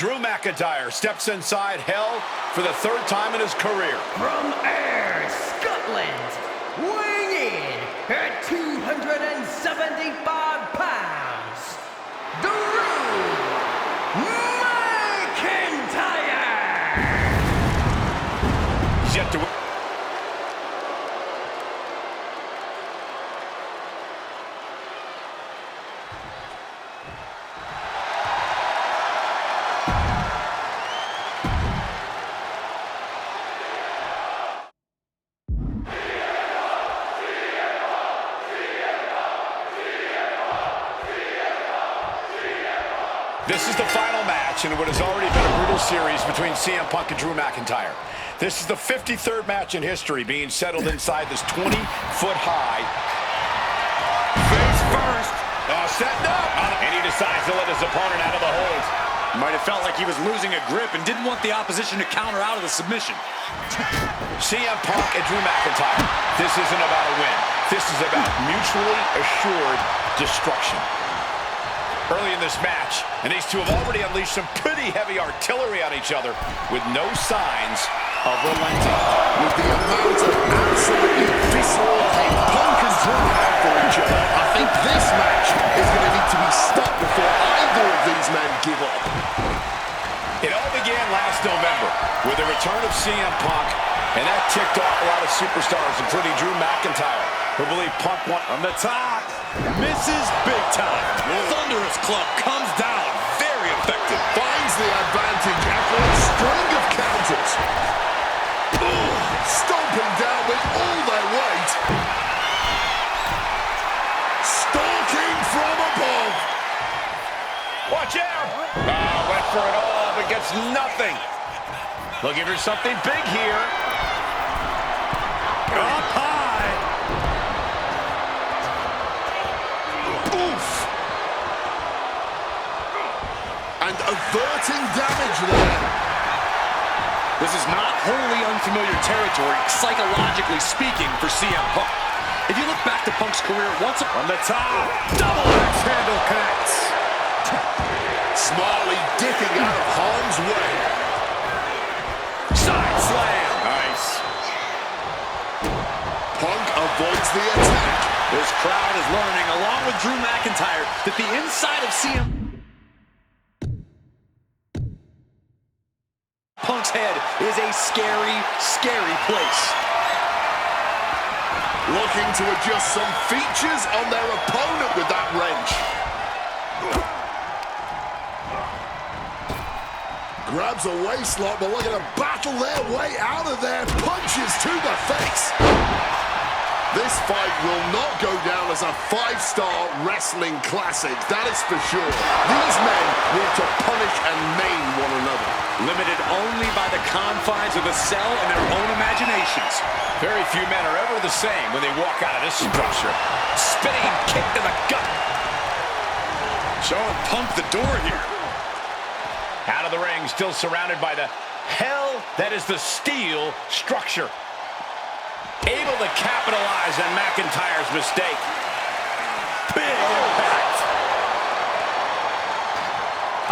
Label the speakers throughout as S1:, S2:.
S1: Drew McIntyre steps inside hell for the third time in his career.
S2: From Ayr, Scotland, weighing in at 275 pounds, Drew McIntyre!
S1: He's yet to win. This is the final match in what has already been a brutal series between CM Punk and Drew McIntyre. This is the 53rd match in history being settled inside this 20-foot-high. Face first. Setting up. And he decides to let his opponent out of the hold.
S3: Might have felt like he was losing a grip and didn't want the opposition to counter out of the submission.
S1: CM Punk and Drew McIntyre. This isn't about a win. This is about mutually assured destruction. Early in this match, and these two have already unleashed some pretty heavy artillery on each other with no signs of relenting.
S4: With the amount of absolutely visceral hate Punk and Drew have for each other, I think this match is going to need to be stopped before either of these men give up.
S1: It all began last November with the return of CM Punk, and that ticked off a lot of superstars, including Drew McIntyre, who believe Punk won
S3: on the top. Misses big time. Thunderous club comes down. Very effective.
S4: Finds the advantage after a string of counters. Stomping down with all their weight. Stalking from above.
S1: Watch out! Went for it all, but gets nothing. Looking for something big here.
S3: Up high.
S4: Oof. And averting damage there.
S3: This is not wholly unfamiliar territory, psychologically speaking, for CM Punk. If you look back to Punk's career, once on the top, double axe handle connects.
S4: Smartly dipping out of harm's way.
S3: Side slam. Nice.
S4: Punk avoids the attack.
S3: This crowd is learning, along with Drew McIntyre, that the inside of CM Punk's head is a scary, scary place.
S4: Looking to adjust some features on their opponent with that wrench. Grabs a waistlock, but looking to battle their way out of there. Punches to the face. This fight will not go down as a 5-star wrestling classic, that is for sure. These men need to punish and maim one another.
S3: Limited only by the confines of the cell and their own imaginations.
S1: Very few men are ever the same when they walk out of this structure. Spinning kick to the gut.
S3: Showing Punk the door here.
S1: Out of the ring, still surrounded by the hell that is the steel structure. Able to capitalize on McIntyre's mistake. Big impact.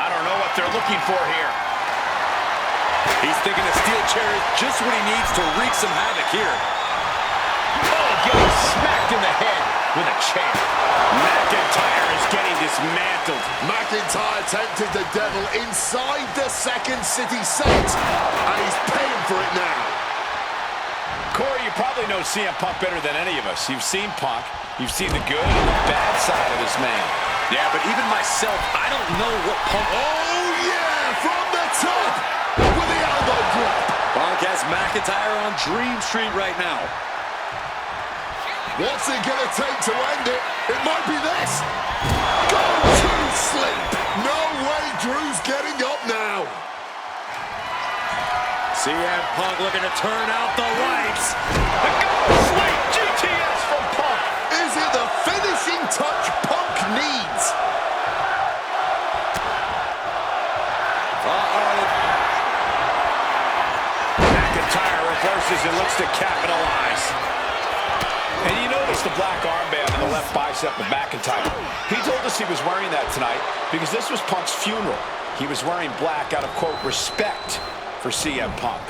S1: I don't know what they're looking for here.
S3: He's thinking a steel chair is just what he needs to wreak some havoc here.
S1: Oh, getting smacked in the head with a chair. McIntyre is getting dismantled.
S4: McIntyre tempted the devil inside the Second City Saints, and he's paying for it now.
S1: Corey, you probably know CM Punk better than any of us. You've seen Punk. You've seen the good and the bad side of this man.
S3: Yeah, but even myself, I don't know what Punk...
S4: Oh, yeah! From the top! With the elbow drop.
S3: Punk has McIntyre on Dream Street right now.
S4: What's it going to take to end it? It might be this. Go to sleep. No way Drew's getting up now.
S3: CM Punk looking to turn out the lights.
S1: The go-to-sleep GTS from Punk.
S4: Is it the finishing touch Punk needs?
S1: McIntyre reverses and looks to capitalize. And you notice the black armband on the left bicep of McIntyre. He told us he was wearing that tonight because this was Punk's funeral. He was wearing black out of, quote, respect for CM Punk.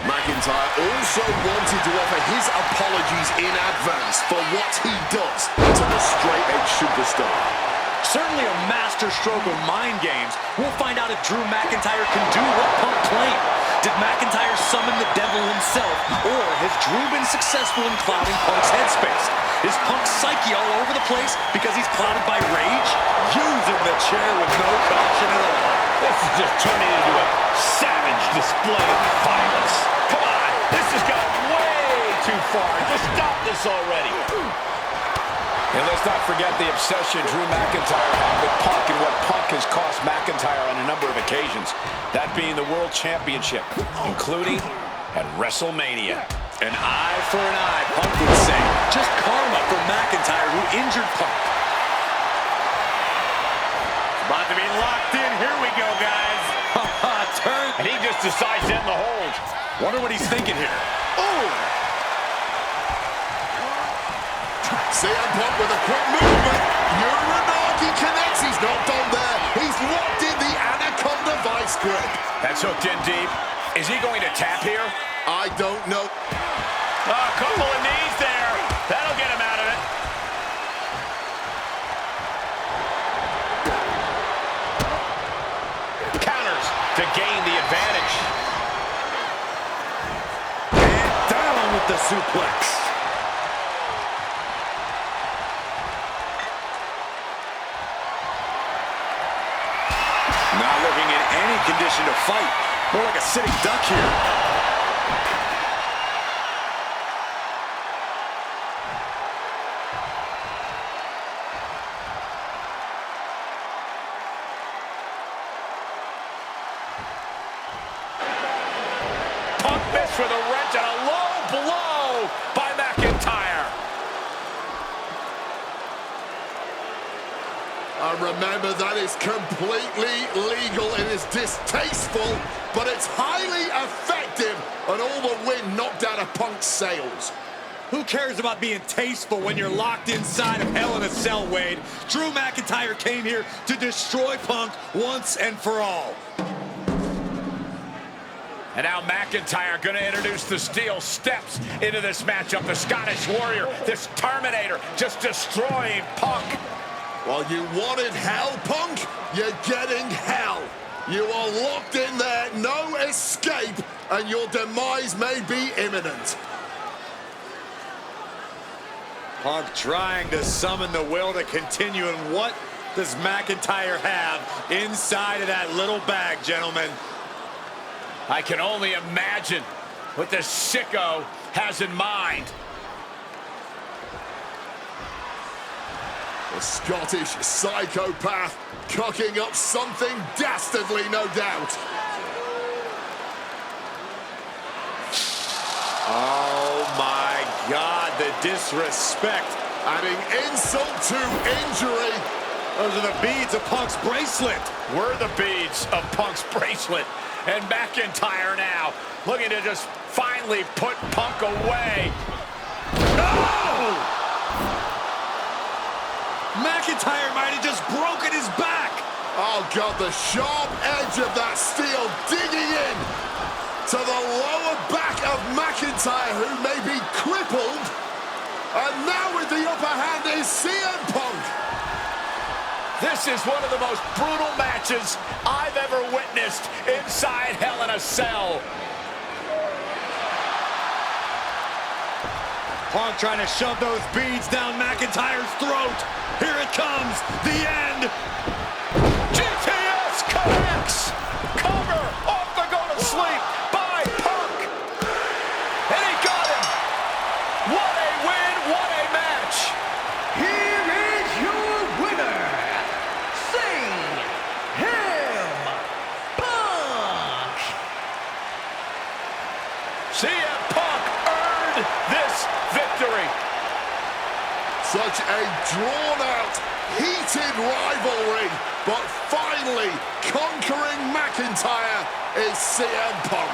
S4: McIntyre also wanted to offer his apologies in advance for what he does to the straight-edge superstar.
S3: Certainly a master stroke of mind games. We'll find out if Drew McIntyre can do what Punk claimed. Did McIntyre summon the devil himself, or has Drew been successful in clouding Punk's headspace? Is Punk's psyche all over the place because he's clouded by rage? Using the chair with no caution at all.
S1: This is just turning into a savage display of violence. Come on, this has gone way too far. Just stop this already. And let's not forget the obsession Drew McIntyre had with Punk and what Punk has cost McIntyre on a number of occasions. That being the World Championship, including at WrestleMania.
S3: An eye for an eye, Punk would say. Just karma for McIntyre, who injured Punk.
S1: About to be locked in. Here we go, guys.
S3: Turn.
S1: And he just decides to end the hold.
S3: Wonder what he's thinking here.
S1: Ooh!
S4: CM Punk with a quick movement. Uranagi connects. He's not done there. He's locked in the Anaconda vice grip.
S1: That's hooked in deep. Is he going to tap here?
S4: I don't know.
S1: A couple of knees there. That'll get him out of it. Counters to gain the advantage.
S3: And down with the suplex. Not looking in any condition to fight. More like a sitting duck here.
S1: Punk missed with a wrench and a low blow by McIntyre.
S4: Remember, that is completely legal. It is distasteful, but it's highly effective, and all the wind knocked out of Punk's sails.
S3: Who cares about being tasteful when you're locked inside of Hell in a Cell, Wade? Drew McIntyre came here to destroy Punk once and for all.
S1: And now McIntyre going to introduce the steel steps into this matchup. The Scottish Warrior, this Terminator, just destroying Punk.
S4: Well, you wanted hell, Punk? You're getting hell. You are locked in there, no escape, and your demise may be imminent.
S3: Punk trying to summon the will to continue, and what does McIntyre have inside of that little bag, gentlemen?
S1: I can only imagine what this sicko has in mind.
S4: The Scottish psychopath cooking up something dastardly, no doubt.
S3: Oh my God, the disrespect.
S4: Adding insult to injury.
S3: Those are the beads of Punk's bracelet.
S1: Were the beads of Punk's bracelet. And McIntyre now looking to just finally put Punk away.
S3: No! McIntyre might have just broken his back.
S4: Oh, God, the sharp edge of that steel digging in to the lower back of McIntyre, who may be crippled. And now with the upper hand is CM Punk.
S1: This is one of the most brutal matches I've ever witnessed inside Hell in a Cell.
S3: Punk trying to shove those beads down McIntyre's throat. Here it comes, the end.
S1: GTS connects. Cover off the go to sleep by Punk. And he got him. What a win, what a match.
S2: Here is your winner, CM Punk.
S1: CM Punk earned this victory.
S4: Such a drawn-out, heated rivalry, but finally conquering McIntyre is CM Punk.